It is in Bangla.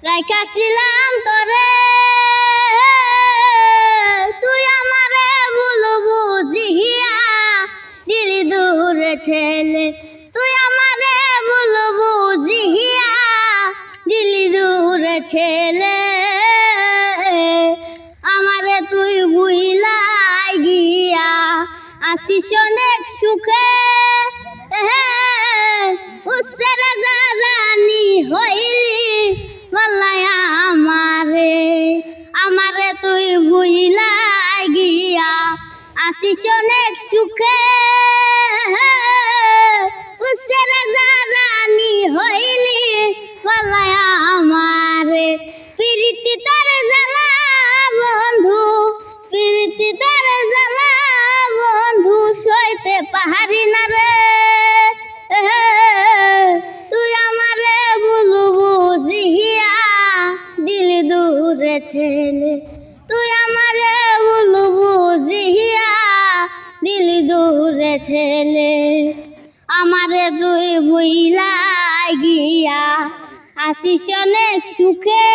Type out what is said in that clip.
রাইখাছিলাম তোরে তুই আমারে ভুল বুঝিয়া দিলি দূরে ঠেলে তুই আমারে ভুল বুঝিয়া দিলি দূরে ঠেলে আমারে তুই ভুইলাই গিয়া আসিস অনেক সুখে উচ্ছেরে জানি হইলি বল্লায়া আমারে আমারে তুই ভুইলাই গিয়া আসিস অনেক সুখে উচ্ছেরে জানি হইলি বল্লায়া আমারে প্রীতি তোর জ্বালা বন্ধু প্রীতি তোর জ্বালা বন্ধু সইতে পাহাড়ি না রে তুই আমারে ভুল বুঝিয়া দিলি দূরে ঠেলে তুই আমারে ভুল বুঝিয়া দিলি দূরে ঠেলে আমারে তুই ভুইলাই গিয়া আসিস অনেক সুখে।